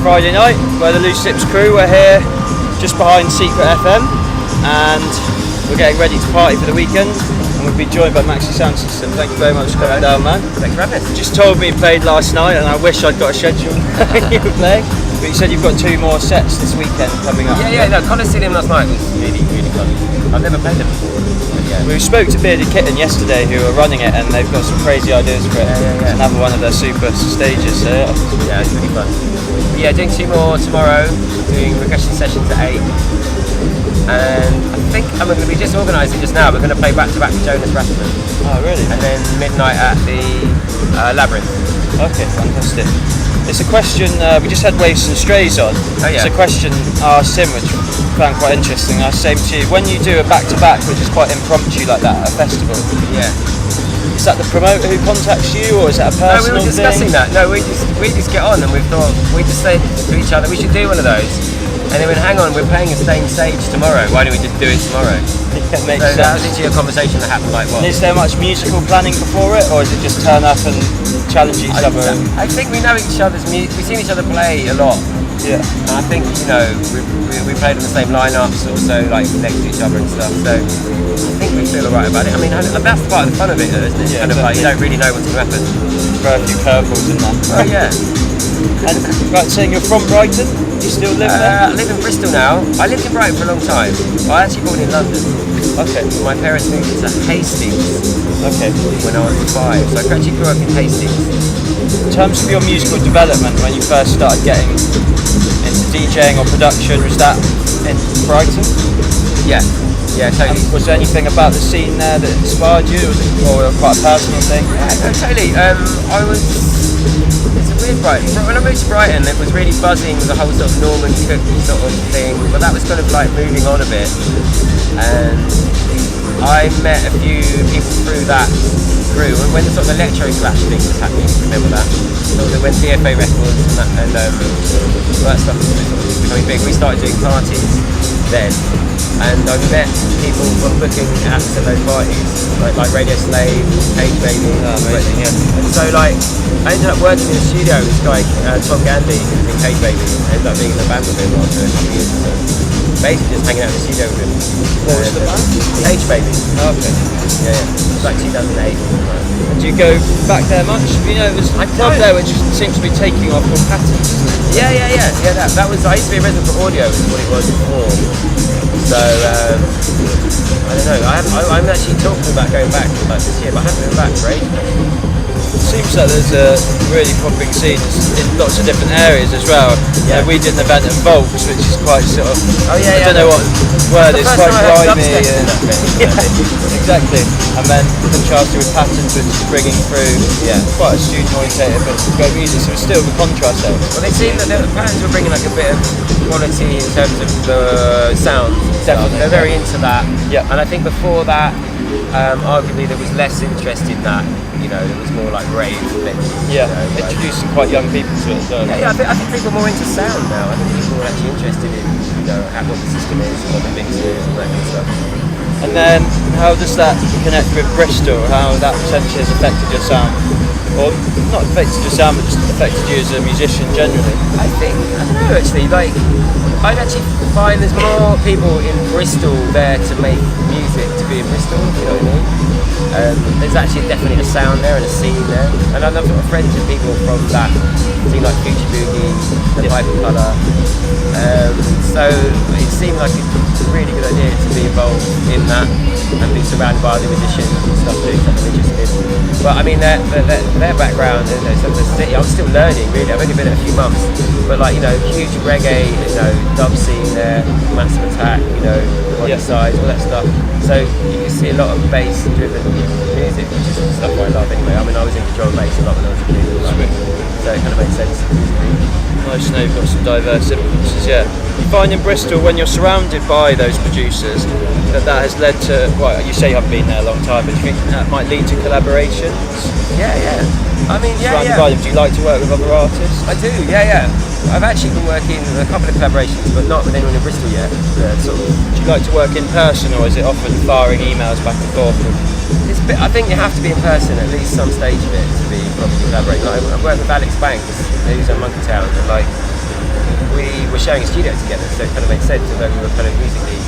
Friday night. We're the Loose Lips crew. We're here just behind Secret FM, and we're getting ready to party for the weekend. And we've been joined by Maxxi Soundsystem. Thank you very much for coming down, man. Thanks for having us. You just told me you played last night, and I wish I'd got a schedule you were playing. But you said you've got 2 more sets this weekend coming up. Yeah, no, Coliseum last night was really, really fun. I've never played it before. Yeah. We spoke to Bearded Kitten yesterday, who are running it, and they've got some crazy ideas for it. It's another one of their super stages. So yeah, it's really fun. But yeah, doing 2 more tomorrow, doing regression sessions at 8. And I think I'm going to be just organising just now. We're going to play back to back with Jonas Rasmussen. Oh, really? And then midnight at the Labyrinth. Okay, fantastic. It's a question, we just had Waves and Strays on. Oh, yeah. It's a question asked him, which I found quite interesting. I was saying to you, when you do a back-to-back, which is quite impromptu like that at a festival, yeah, is that the promoter who contacts you, or is that a personal thing? No, we were discussing that. No, we just get on and we thought, we just said to each other, we should do one of those. And then we went, hang on, we're playing the same stage tomorrow, why don't we just do it tomorrow? Yeah, makes so sense. that was literally a conversation that happened like what? And is there much musical planning before it, or is it just turn up and challenge each other? I think we know each other's music, we've seen each other play a lot. Yeah. And I think, you know, we played on the same lineups, also like next to each other and stuff, so I think we feel alright about it. I mean, that's part of the fun of it, isn't it? Yeah, kind of like, you don't really know what's going to happen. Throw a few curveballs in there. Oh yeah. And right, saying you're from Brighton? You still live there? I live in Bristol now. I lived in Brighton for a long time. I actually born in London. Okay. My parents moved to Hastings. Okay. When I was 5, so I actually grew up in Hastings. In terms of your musical development, when you first started getting into DJing or production, was that in Brighton? Yeah, totally. Was there anything about the scene there that inspired you, or quite a personal thing? Yeah, no, totally. It's a weird Brighton. When I moved to Brighton, it was really buzzing with the whole sort of Norman Cook sort of thing, but that was kind of like moving on a bit. And I met a few people through that crew, and when the sort of electro clash thing was happening, remember that? So when DFA Records and all that stuff was sort of becoming big, we started doing parties then. And I met people from booking acts at those parties, like Radio Slave, Cage Baby. Oh, amazing, yeah. And so like, I ended up working in the studio with this guy, Tom Gandy, who was in Cage Baby. I ended up being in the band with him after a couple of years or so. Basically just hanging out in the studio with him. What was the band? Cage Baby. Oh, okay. Yeah. It was like 2008. And do you go back there much? You know, there's a club there which seems to be taking off called Patterns. Yeah. That was, I used to be a resident for audio, is what it was before. So, I don't know, I'm actually talking about going back like this year, but I haven't been back for ages. It seems like there's a really popping scene in lots of different areas as well. Yeah. We did an event at Volks, which is quite sort of, I don't know what word, it's quite grimy. Exactly. And then contrasted with Patterns, which is bringing through quite a student orientated but great music, so it's still the contrast there. Well, it seemed that the Patterns were bringing like a bit of quality in terms of the sound. Definitely. They're very into that. Yeah. And I think before that, arguably there was less interest in that. You know, it was more like rave things. Yeah, introducing quite young people to it as well. Yeah, I think people are more into sound now. I think people are actually interested in, you know, what the system is, what the mix is, and that kind of stuff. And then, how does that connect with Bristol? How that potentially has affected your sound? Or not affected your sound, but just affected you as a musician generally? I don't know actually, like, I actually find there's more people in Bristol there to make music to be in Bristol, you know what I mean? There's actually definitely a sound there and a scene there. And I've got friends and people from that scene, like Future Boogie, the Piper Colour. So it seemed like a really good idea to be involved in that and be surrounded by other musicians and stuff doing something interested in. But I mean, their background, you know, some of the city, I'm still learning really. I've only been there a few months, but like, you know, huge reggae, you know, dub scene there, Massive Attack, you know, One Size, all that stuff. So you can see a lot of bass-driven music, which is stuff I love anyway. I mean, I was into drum and bass a lot when I was a kid, so it kind of made sense. Nice to know you've got some diverse influences, yeah. You find in Bristol, when you're surrounded by those producers, that has led to, well, you say you haven't been there a long time, but do you think that might lead to collaborations? Yeah. I mean, surrounded by them, do you like to work with other artists? I do, yeah. I've actually been working with a couple of collaborations, but not with anyone in Bristol yet. Sort of. Do you like to work in person, or is it often firing emails back and forth? I think you have to be in person at least some stage of it to be properly collaborating. Like, I've worked with Alex Banks, who's at Monkey Town, and like, we were sharing a studio together, so it kind of made sense. Although we were kind of musically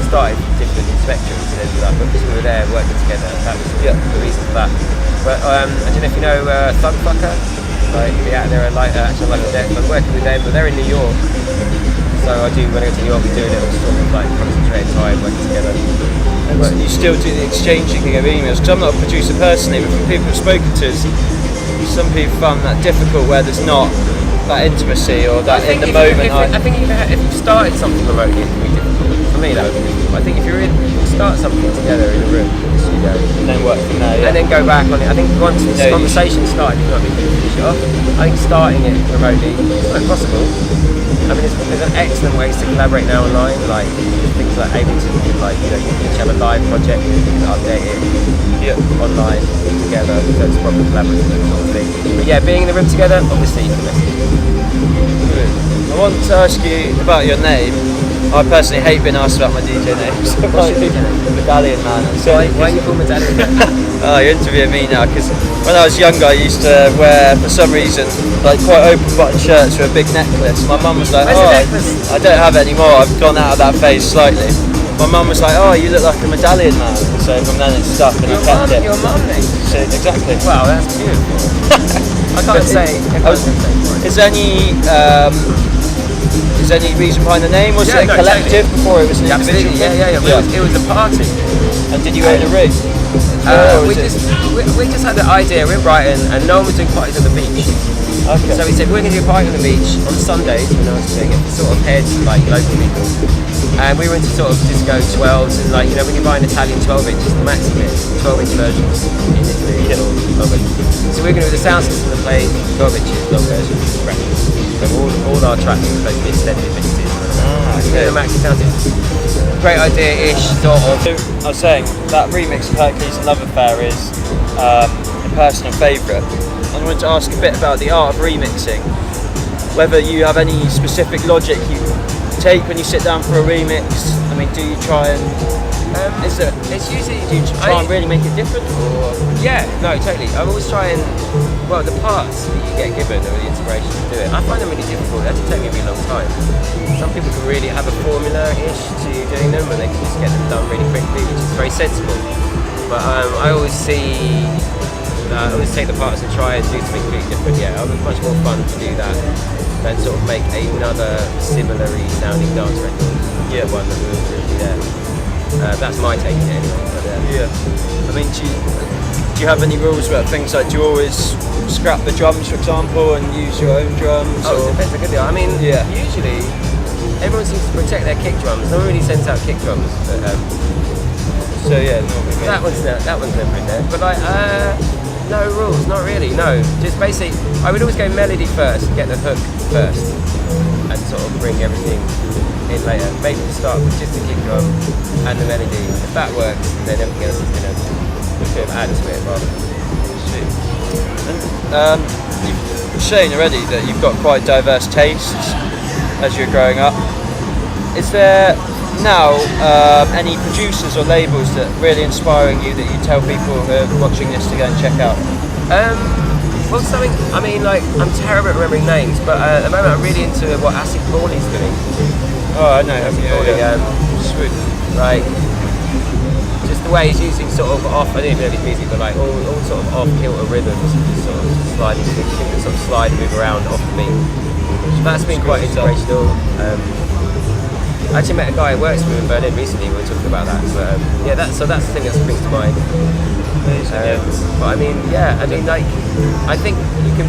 started different spectrums, and then because we were there working together, that was the reason for that. But I don't know if you know Thugfucker, like the actor and Action Life and Death. I'm working with them, but they're in New York. So when I go to New York, we do a little sort of like concentrated time working together. And you still do the exchanging of emails? Because I'm not a producer personally, but from people I've spoken to, some people found that difficult where there's not that intimacy or that in the moment. I think if you've started something remotely, it can be difficult. For me, that would be difficult. I think if you're start something together in a room, in a studio, and then work from there, and then go back on it. I think once this conversation started, you know what I mean, you finish it off. I think starting it remotely is quite possible. I mean, there's an excellent ways to collaborate now online, like things like Ableton, like you each have a live project, you can update it online together, so it's proper collaborative sort of thing. But yeah, being in the room together, obviously, the best. I want to ask you about your name. I personally hate being asked about my DJ name. So What's your DJ name? Medallion Man. Why are you called Medallion Man? Oh, you're interviewing me now, because when I was younger I used to wear, for some reason, like quite open button shirts with a big necklace. My mum was like, I don't have it anymore, I've gone out of that phase slightly. My mum was like, oh, you look like a Medallion Man. So from then it stuck and I kept it. Your mum name? So, exactly. Wow, that's beautiful. I can't say. Is there any reason behind the name? Was it a collective before it was an individual? Yeah. It was a party. And did you own a rig? We just had the idea. We're in Brighton, and no one was doing parties on the beach. Okay. So we said we're going to do a party on the beach on Sundays when no one's doing it. Sort of heads like local people, and we were into sort of disco 12s and like when you buy an Italian 12 inch, the Maxxi 12-inch versions in Italy. So we're going to do the sound system to play 12 inches long versions. So all our tracks are supposed to be extended mixes. The Maxxi Soundsystem. Great idea-ish, sort of. I was saying that remix of Hercules and Love Affair is a personal favourite. I wanted to ask a bit about the art of remixing. Whether you have any specific logic you take when you sit down for a remix. I mean, do you try and it's usually do you try and really make it different? Or? Yeah, no, totally. I always try and the parts that you get given or the inspiration to do it, I find them really difficult. They actually take me a really long time. Some people can really have a formula-ish to doing them, and they can just get them done really quickly, which is very sensible. But I always take the parts and try and do something completely different. Yeah, it's much more fun to do that than sort of make another similarly sounding dance record. Yeah, one that was really there. That's my take on it anyway. I mean, do you have any rules about things like, do you always scrap the drums, for example, and use your own drums? Oh, it depends a good deal. I mean, usually everyone seems to protect their kick drums. No one really sends out kick drums. But, that one's never in there. But like, no rules, not really. No, just basically, I would always go melody first, get the hook first, and sort of bring everything in later. Maybe start with just the kick drum and the melody. If that works, then everything else is going to sort of add to it. And you've shown already that you've got quite diverse tastes as you're growing up. Is there now any producers or labels that are really inspiring you that you tell people who are watching this to go and check out? Well, something, I mean, like, I'm terrible at remembering names, but at the moment I'm really into what Acid Crawley's doing. Oh, I know. Sweet. Like, just the way he's using sort of off, I don't even know if it's music, but like all sort of off-kilter rhythms, just sort of sliding, sort of slide and move around off the beat. So that's been quite inspirational. I actually met a guy who works with me in Berlin recently. We were talking about that. But that's the thing that springs to mind. But I mean, like, I think you can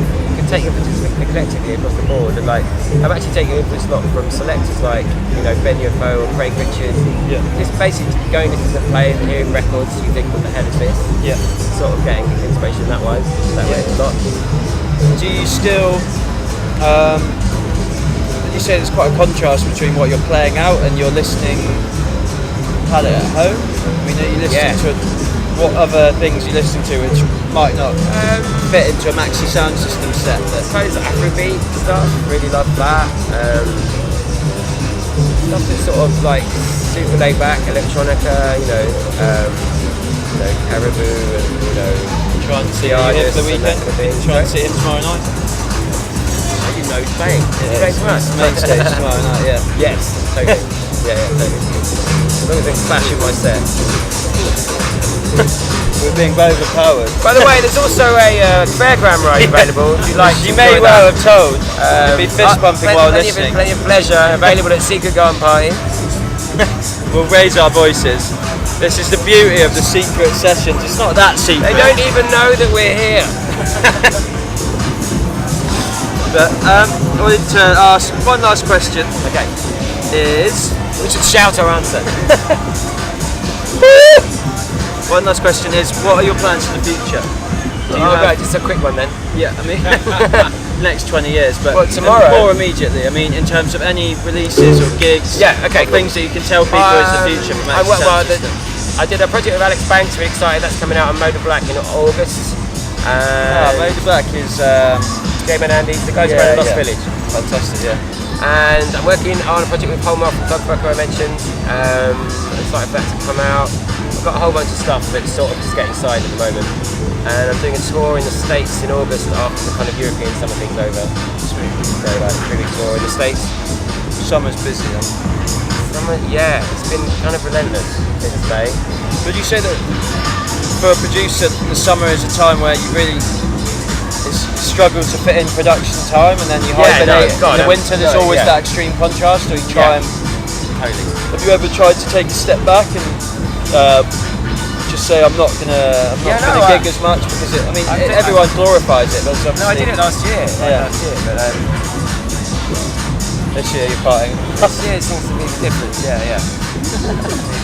take influences collectively across the board, and like I'm actually taking influence a lot from selectors like Ben UFO or Craig Richards. Yeah. Just basically going into the play and hearing records, you think, what the hell is this? Yeah. Sort of getting inspiration that way a lot. Do you still? You say there's quite a contrast between what you're playing out and your listening palette at home. I mean, are you listening to what other things you listen to which might not fit into a Maxxi Soundsystem set? I suppose Afrobeat stuff, really love that. Stuff that's sort of like super laid back, electronica, Caribou, and try and see him for the weekend. Try and see him tomorrow night. no bang. Yeah, Thanks very much. main stage tomorrow night, yeah. Yes, totally. Yeah, totally. As long as they clash in my set. We're being overpowered. By the way, there's also a fairground ride available if you like. You to may enjoy well that. have told. You'll be fist bumping while listening. Plenty of pleasure available at Secret Garden Party. We'll raise our voices. This is the beauty of the secret sessions. It's not that secret. They don't even know that we're here. But I wanted to ask one last question. Okay. Is We should shout our answer. one last question is, what are your plans for the future? Do you have- Right, just a quick one then. Yeah, I mean, next 20 years, but Well, tomorrow- more immediately. I mean, in terms of any releases or gigs, Yeah, okay, or things that you can tell people is the future for Maxxi Soundsystem. I did a project with Alex Banks, really excited. That's coming out on Motor Black in August. Motor Black is Game and Andy, the guys Yeah, around Lost yeah. Village. fantastic. Yeah. And I'm working on a project with Holmar from Dogbuck, who I mentioned. I'm excited for that to come out. I've got a whole bunch of stuff, but it's sort of just getting signed at the moment. And I'm doing a tour in the States in August after the kind of European summer thing's over. Sweet. So like 3-week tour in the States. Summer's busy then. Summer, yeah, it's been kind of relentless, I would say. Would you say that for a producer, the summer is a time where you really struggle to fit in production time, and then you hibernate? In the winter, there's always that extreme contrast, or you try and. Totally. Have you ever tried to take a step back and just say I'm not gonna gig as much because everyone glorifies it, but it's obviously No, I did it last year. Yeah. Last year, but this year you're partying. this year seems to be the difference. Yeah.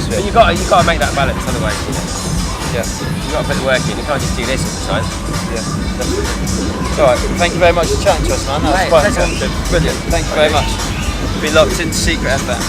But you got to make that balance, otherwise, you know. Yeah. You got to put the work in. You can't just do this all the time. Yeah. Alright, thank you very much for chatting to us, man. That was Right, quite pleasure. informative. Brilliant. Thank you very much. Be locked into Secret FM.